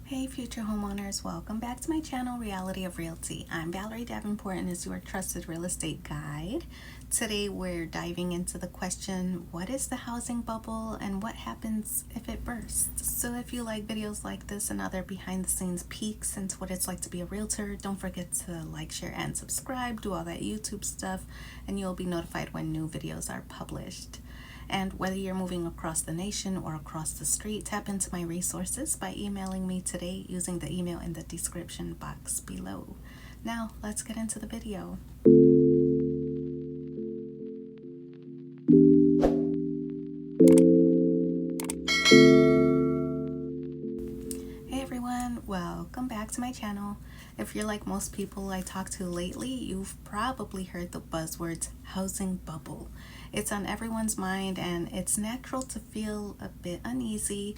Hey future homeowners, welcome back to my channel, Reality of Realty. I'm Valerie Davenport and is your trusted real estate guide. Today we're diving into the question, what is the housing bubble and what happens if it bursts? So if you like videos like this and other behind the scenes peeks into what it's like to be a realtor, don't forget to like, share, and subscribe, do all that YouTube stuff, and you'll be notified when new videos are published. And whether you're moving across the nation or across the street, tap into my resources by emailing me today using the email in the description box below. Now, let's get into the video. Hey everyone, welcome back to my channel. If you're like most people I talk to lately, you've probably heard the buzzwords housing bubble. It's on everyone's mind and it's natural to feel a bit uneasy.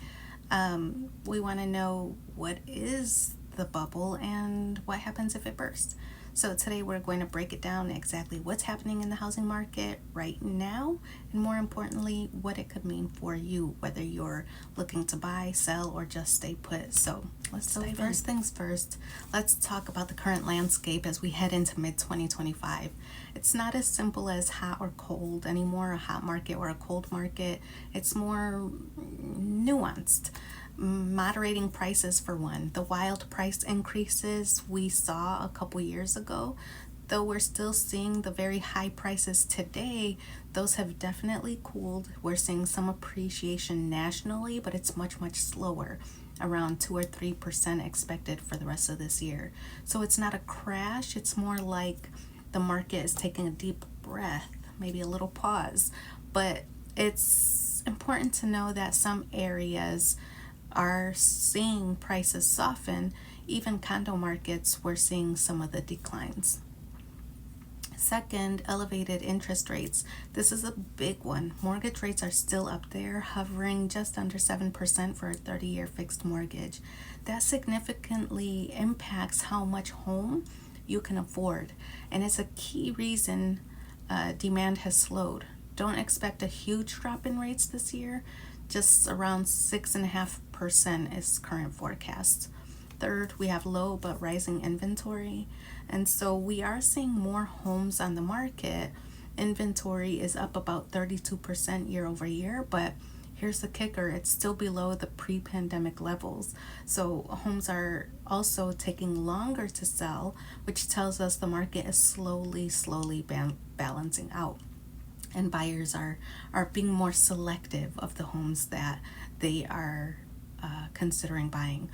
We want to know what is the bubble and what happens if it bursts. So today we're going to break it down exactly what's happening in the housing market right now, and more importantly, what it could mean for you, whether you're looking to buy, sell, or just stay put. So let's dive in. First things first, let's talk about the current landscape as we head into mid-2025. It's not as simple as hot or cold anymore, a hot market or a cold market. It's more nuanced. Moderating prices for one. The wild price increases we saw a couple years ago, though we're still seeing the very high prices today, those have definitely cooled. We're seeing some appreciation nationally, but it's much slower, around 2 or 3% expected for the rest of this year. So it's not a crash, it's more like the market is taking a deep breath, maybe a little pause. But it's important to know that some areas are seeing prices soften. Even condo markets, we're seeing some of the declines. Second, elevated interest rates. This is a big one. Mortgage rates are still up there, hovering just under 7% for a 30-year fixed mortgage. That significantly impacts how much home you can afford, and it's a key reason demand has slowed. Don't expect a huge drop in rates this year, just around 6.5% is current forecast. Third, we have low but rising inventory, and so we are seeing more homes on the market. Inventory is up about 32% year over year, but here's the kicker, it's still below the pre-pandemic levels. So homes are also taking longer to sell, which tells us the market is slowly balancing out. And buyers are being more selective of the homes that they are considering buying.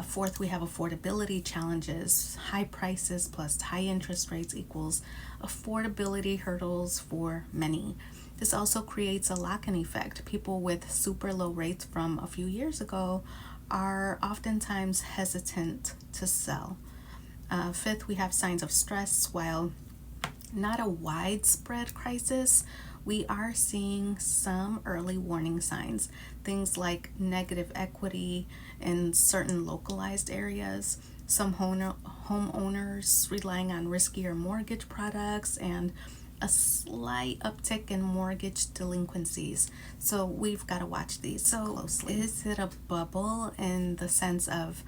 Fourth, we have affordability challenges. High prices plus high interest rates equals affordability hurdles for many. This also creates a lock-in effect. People with super low rates from a few years ago are oftentimes hesitant to sell. Fifth, we have signs of stress. While not a widespread crisis, we are seeing some early warning signs. Things like negative equity in certain localized areas, some homeowners relying on riskier mortgage products, and a slight uptick in mortgage delinquencies. So we've got to watch these closely. Is it a bubble in the sense of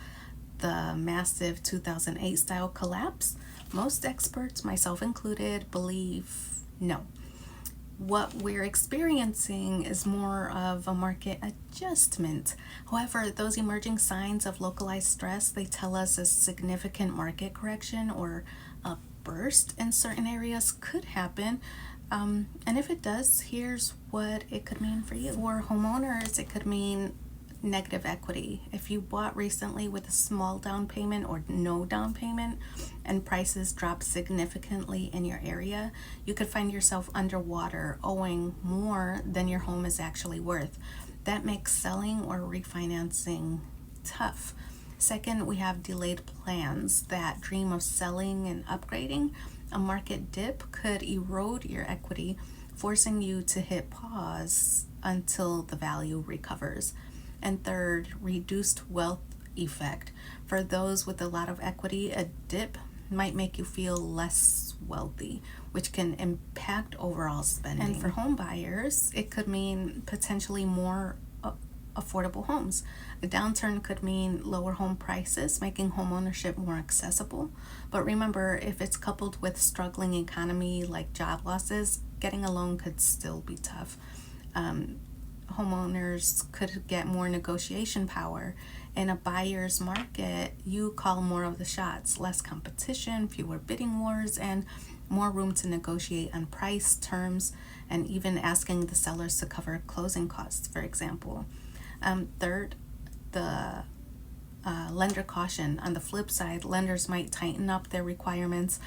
the massive 2008 style collapse? Most experts, myself included, believe no. What we're experiencing is more of a market adjustment. However, those emerging signs of localized stress, they tell us a significant market correction or a burst in certain areas could happen. And if it does, here's what it could mean for you. For homeowners, it could mean negative equity. If you bought recently with a small down payment or no down payment and prices drop significantly in your area, you could find yourself underwater, owing more than your home is actually worth. That makes selling or refinancing tough. Second, we have delayed plans that dream of selling and upgrading. A market dip could erode your equity, forcing you to hit pause until the value recovers. And third, reduced wealth effect. For those with a lot of equity, a dip might make you feel less wealthy, which can impact overall spending. And for home buyers, it could mean potentially more affordable homes. A downturn could mean lower home prices, making homeownership more accessible. But remember, if it's coupled with struggling economy like job losses, getting a loan could still be tough. Homeowners could get more negotiation power. In a buyer's market, you call more of the shots, less competition, fewer bidding wars, and more room to negotiate on price, terms, and even asking the sellers to cover closing costs, for example. Third, the lender caution. On the flip side, lenders might tighten up their requirements,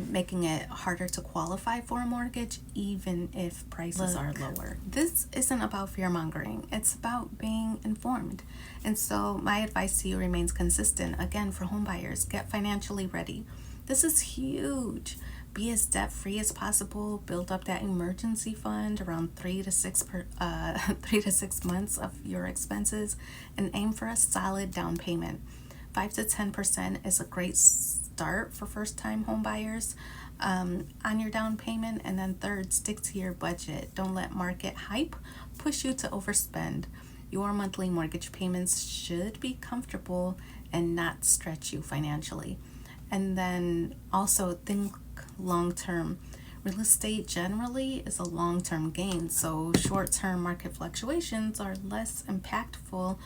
making it harder to qualify for a mortgage even if prices are lower. This isn't about fear mongering, it's about being informed. And so my advice to you remains consistent. Again, for home buyers, get financially ready. This is huge. Be as debt free as possible. Build up that emergency fund around 3 to 6 months of your expenses, and aim for a solid down payment. 5 to 10% is a great start for first-time home buyers on your down payment. And then third, stick to your budget. Don't let market hype push you to overspend. Your monthly mortgage payments should be comfortable and not stretch you financially. And then also think long-term. Real estate generally is a long-term gain, so short-term market fluctuations are less impactful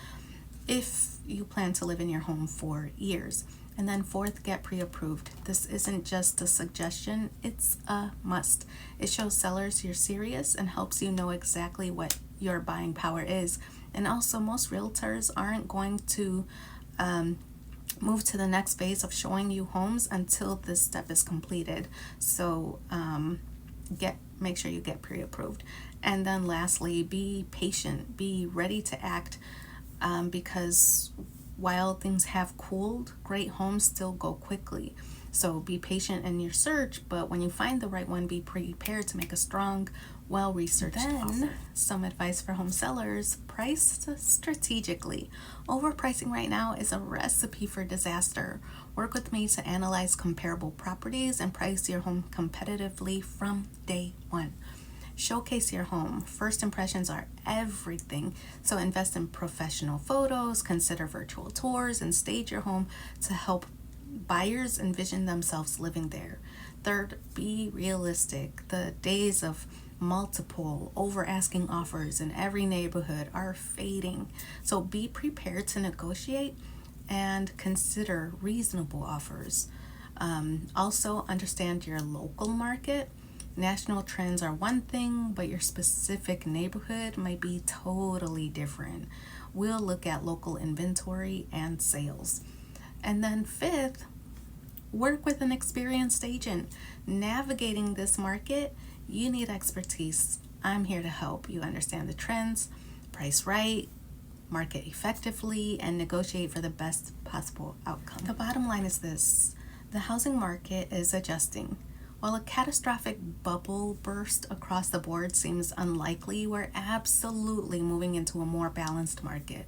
if you plan to live in your home for years. And then fourth, get pre-approved. This isn't just a suggestion, it's a must. It shows sellers you're serious and helps you know exactly what your buying power is. And also, most realtors aren't going to move to the next phase of showing you homes until this step is completed. So make sure you get pre-approved. And then lastly, be patient, be ready to act, because while things have cooled, great homes still go quickly. So be patient in your search, but when you find the right one, be prepared to make a strong, well-researched offer. Some advice for home sellers: price strategically. Overpricing right now is a recipe for disaster. Work with me to analyze comparable properties and price your home competitively from day one. Showcase your home. First impressions are everything. So invest in professional photos, consider virtual tours, and stage your home to help buyers envision themselves living there. Third, be realistic. The days of multiple over asking offers in every neighborhood are fading. So be prepared to negotiate and consider reasonable offers. Also, understand your local market. National trends are one thing, but your specific neighborhood might be totally different. We'll look at local inventory and sales. And then fifth, work with an experienced agent. Navigating this market, you need expertise. I'm here to help you understand the trends, price right, market effectively, and negotiate for the best possible outcome. The bottom line is this: the housing market is adjusting. While a catastrophic bubble burst across the board seems unlikely, we're absolutely moving into a more balanced market.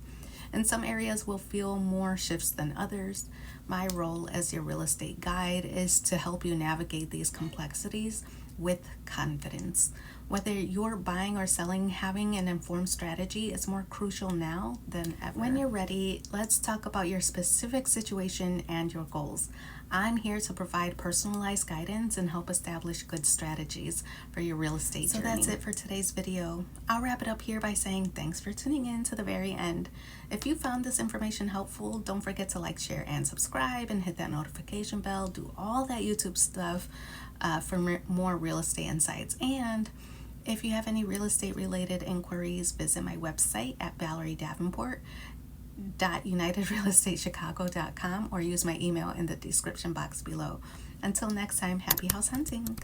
In some areas, we'll feel more shifts than others. My role as your real estate guide is to help you navigate these complexities with confidence. Whether you're buying or selling, having an informed strategy is more crucial now than ever. When you're ready, let's talk about your specific situation and your goals. I'm here to provide personalized guidance and help establish good strategies for your real estate journey. So that's it for today's video. I'll wrap it up here by saying thanks for tuning in to the very end. If you found this information helpful, don't forget to like, share, and subscribe, and hit that notification bell. Do all that YouTube stuff for more real estate insights. And if you have any real estate related inquiries, visit my website at ValerieDavenport.UnitedRealEstateChicago.com or use my email in the description box below. Until next time, happy house hunting.